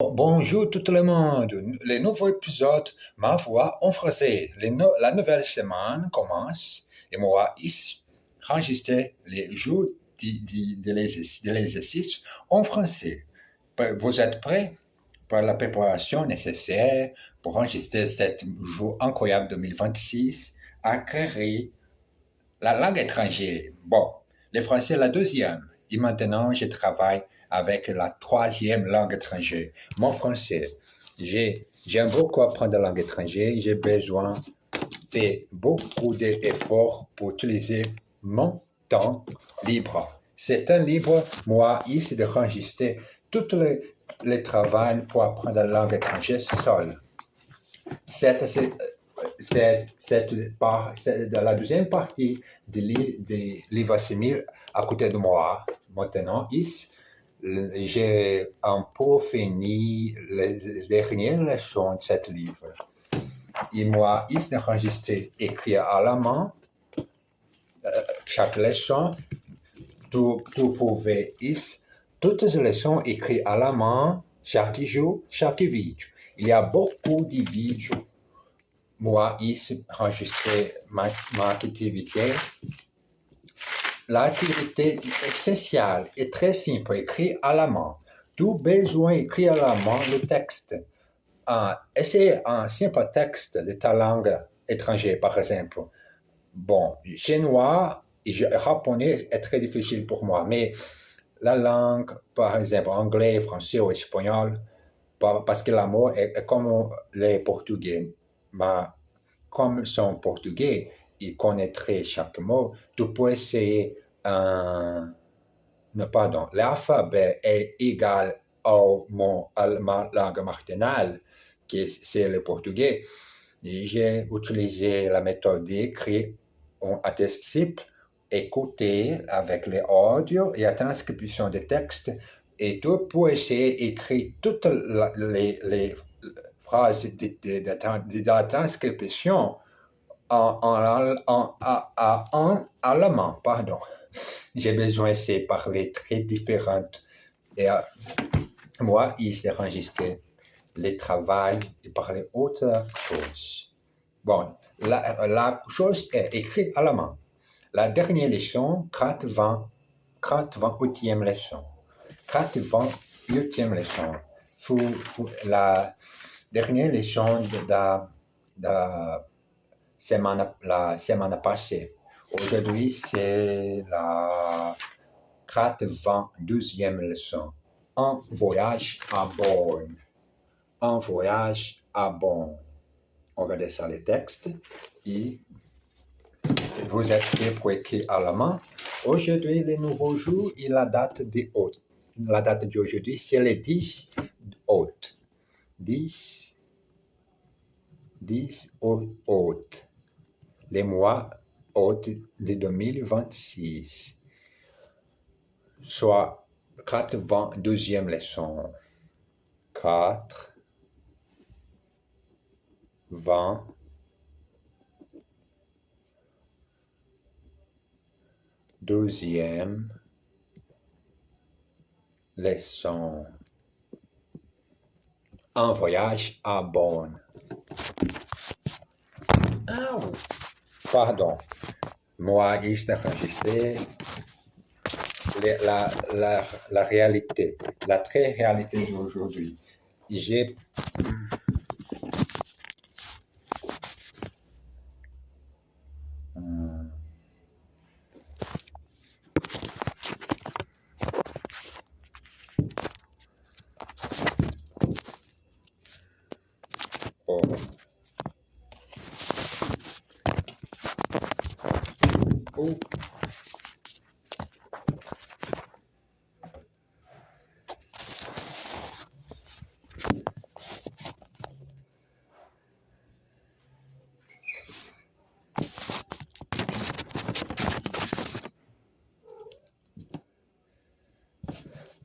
Bonjour tout le monde. Le nouveau épisode, ma voix en français. La nouvelle semaine commence et moi, ici, enregistre les jours de l'exercice en français. Vous êtes prêts pour la préparation nécessaire pour enregistrer cet jour incroyable 2026 à créer la langue étrangère? Bon, le français est la deuxième. Et maintenant, je travaille avec la troisième langue étrangère, mon français. J'aime beaucoup apprendre la langue étrangère. J'ai besoin de beaucoup d'efforts pour utiliser mon temps libre. C'est temps libre, moi, ici, de enregistrer tout le travail pour apprendre la langue étrangère seul. C'est dans la deuxième partie de livre simile à côté de moi. Maintenant, ici, j'ai un peu fini les dernières leçons de ce livre. Et moi, ici, j'ai enregistré écrit à la main chaque leçon. Tu pouvais ici, toutes les leçons écrites à la main chaque jour, chaque vidéo. Il y a beaucoup de vidéos. Moi, ici, enregistrer ma activité. L'activité essentielle est très simple, écrit à la main. Tout besoin écrit à la main le texte. Essayez un simple texte de ta langue étrangère, par exemple. Bon, chinois et japonais est très difficile pour moi, mais la langue, par exemple, anglais, français ou espagnol, parce que l'amour est comme les portugais. Mais comme son portugais, il connaîtrait chaque mot, tu peux essayer l'alphabet est égal à ma langue maternelle, qui c'est le portugais. Et j'ai utilisé la méthode d'écrire en anticipe, écouter avec les audios et la transcription des textes. Et tu peux essayer d'écrire toutes les phrases de la transcription en allemand, pardon. J'ai besoin de parler très différentes. Et moi, j'ai enregistré le travail et parler autre chose. Bon, la chose est écrite à la main. La dernière leçon, 28e leçon. 28e leçon. La dernière leçon de la semaine passée. Aujourd'hui, c'est la 92e leçon. Un voyage à bord. Un voyage à bord. On va descendre les textes et vous êtes prêts pour écrire à la main. Aujourd'hui, le nouveau jour et la date d'août. La date d'aujourd'hui, c'est le 10 août. 10 août. Les mois août de 2026. Soit 82e leçon. 4, 20, deuxième leçon. Un voyage à Bonn. Pardon. Moi, j'ai enregistré la réalité, la très réalité d'aujourd'hui. J'ai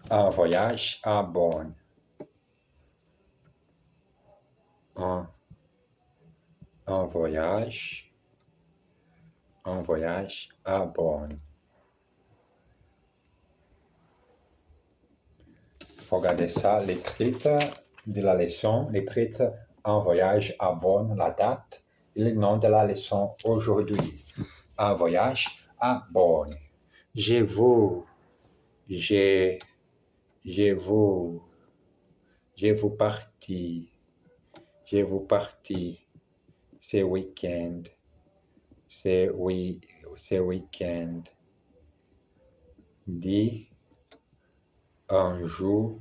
un voyage à Bonn. Un voyage à Bonn. Regardez ça, l'écrite de la leçon, le titre Un voyage à Bonn, la date et le nom de la leçon aujourd'hui. Un voyage à Bonn. Je vous parti ce week-end, ce week-end, dit un jour,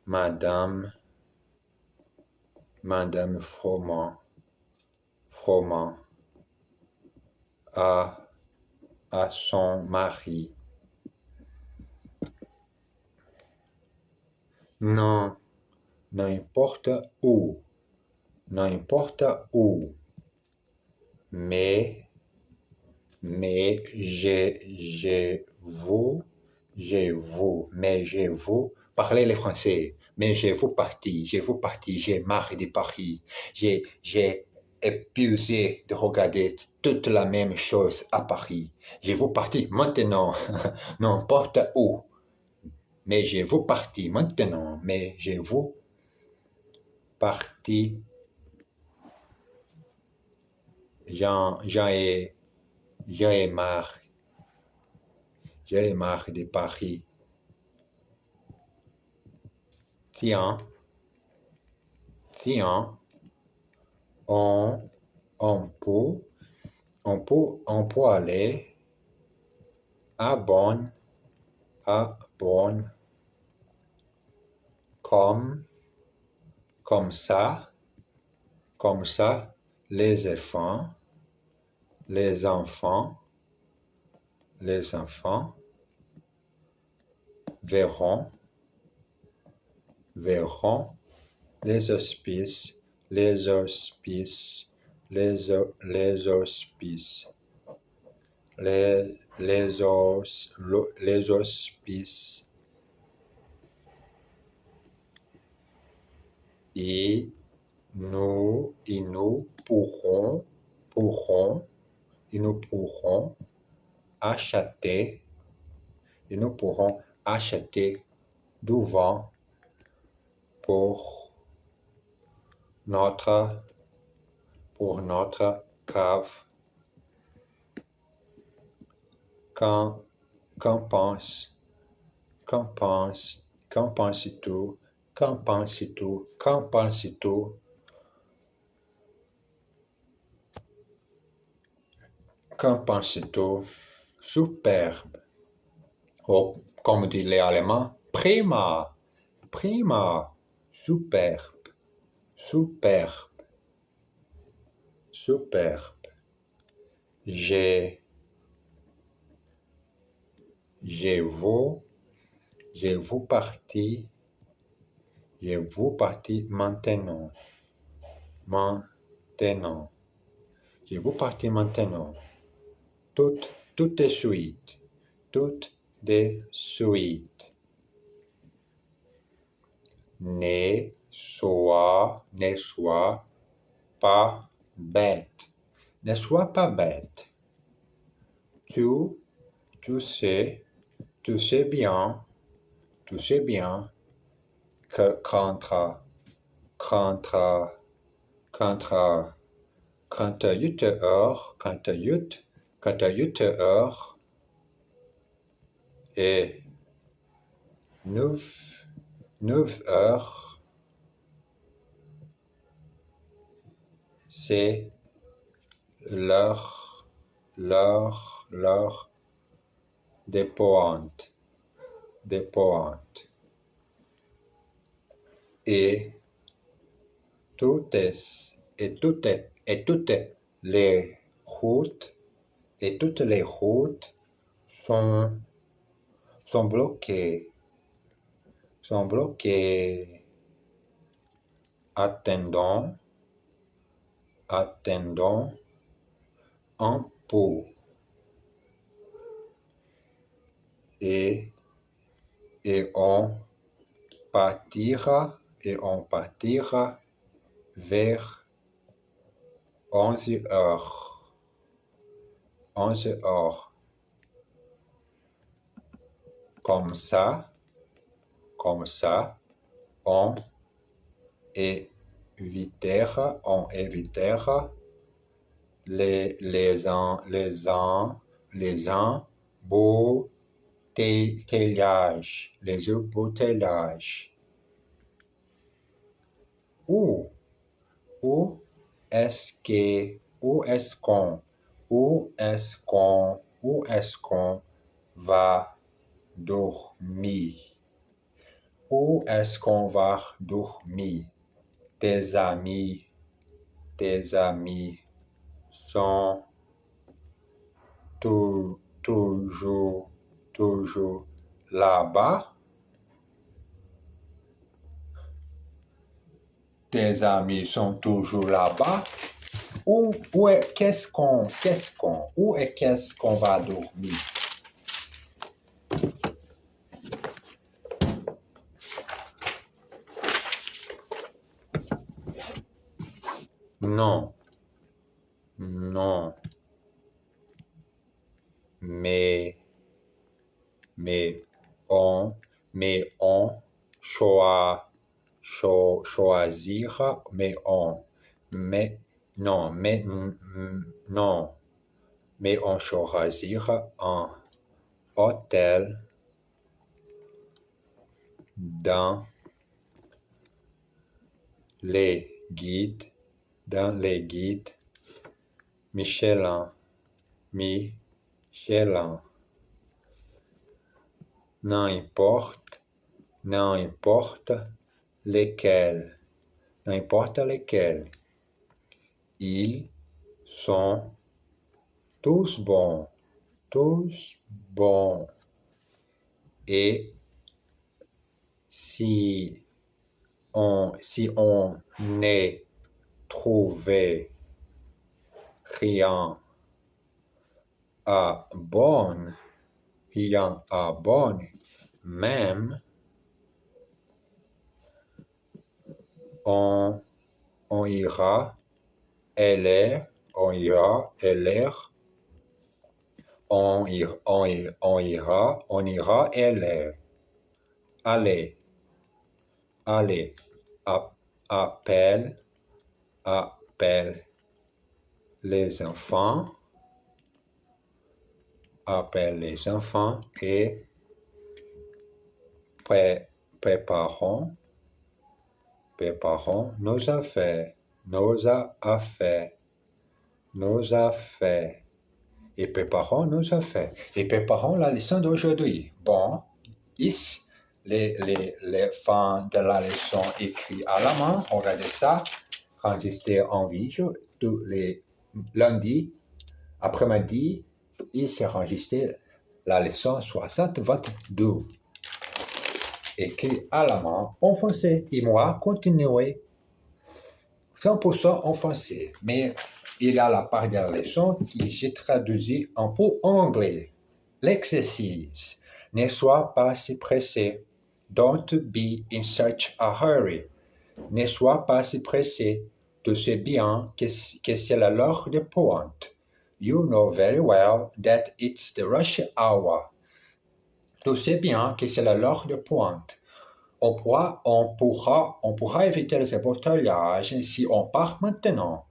Madame Froment à son mari. Non, n'importe où, mais je vous, parlez le français, mais je vous parti, j'ai marre de Paris, j'ai épuisé de regarder toute la même chose à Paris. Je vous parti maintenant, n'importe où, mais je vous parti maintenant, mais je vous parti, j'en ai marre de Paris. Tiens, on peut aller à Bonn, comme ça, les enfants verront les hospices, et nous pourrons acheter du vin pour notre cave. Qu'en penses-tu? Superbe. Ou, comme disent les Allemands, prima. Superbe. Je vous parti maintenant. Je vous parti maintenant. Tout de suite. Ne sois pas bête. Ne sois pas bête. Tu sais bien que quand 8 heures et 9 heures, c'est l'heure des pointes. Et toutes les routes sont bloquées. Attendons un peu. Et on partira vers 11 heures. Comme ça, comme ça, on évitera les embouteillages, les embouteillages. Où est-ce qu'on va dormir? Où est-ce qu'on va dormir? Tes amis sont toujours là-bas. Tes amis sont toujours là-bas. Où est-ce qu'on va dormir? Non. Mais on choisira, mais on choisira un hôtel dans les guides Michelin. N'importe lesquels. Ils sont tous bons. Et si on n'est trouvé rien à bon, même on ira aller. Allez, appelle les enfants. Et préparons nos affaires. Et préparons nos affaires. Et préparons la leçon d'aujourd'hui. Bon, ici, les fins de la leçon écrites à la main. Regardez ça. Enregistré en vidéo tous les lundis après-midi. Il s'est enregistré la leçon 22. Écrit à la main en français. Et moi, continuer 100% en français. Mais il y a la part de la leçon que j'ai traduit un peu en anglais. L'exercice. Ne sois pas si pressé. Don't be in such a hurry. Ne sois pas si pressé. Tu sais bien que c'est l'heure de pointe. You know very well that it's the rush hour. Tu sais bien que c'est l'heure de pointe. On pourra éviter les embouteillages si on part maintenant.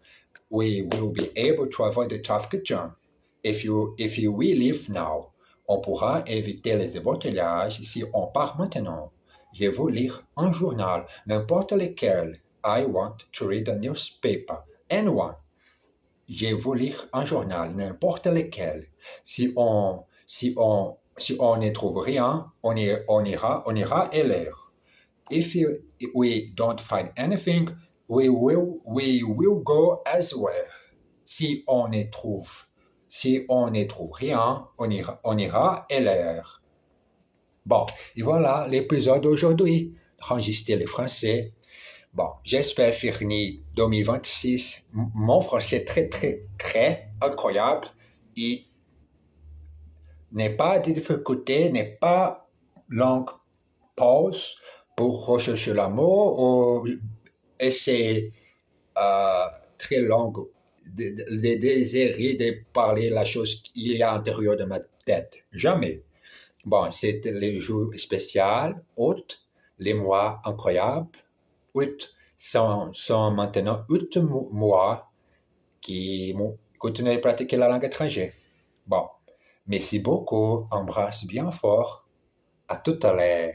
We will be able to avoid the traffic jam if we leave now. On pourra éviter les embouteillages si on part maintenant. Je veux lire un journal, n'importe lequel. I want to read a newspaper. Anyone. Je veux lire un journal, n'importe lequel. Si on ne trouve rien, on ira lire. If we don't find anything, we will go elsewhere. Si on ne trouve rien, on ira lire. Bon, et voilà l'épisode d'aujourd'hui. Enregistré le français. Bon, j'espère finir 2026. Mon français très, très, très incroyable. Et n'est pas de difficulté, n'est pas longue pause pour rechercher l'amour ou essayer très longue de désirer de parler la chose qu'il y a à l'intérieur de ma tête. Jamais. Bon, c'était le jour spécial, août. les mois incroyables. Août sont maintenant 8 mois qui continuent à pratiquer la langue étrangère. Bon, merci beaucoup, embrasse bien fort. À tout à l'heure.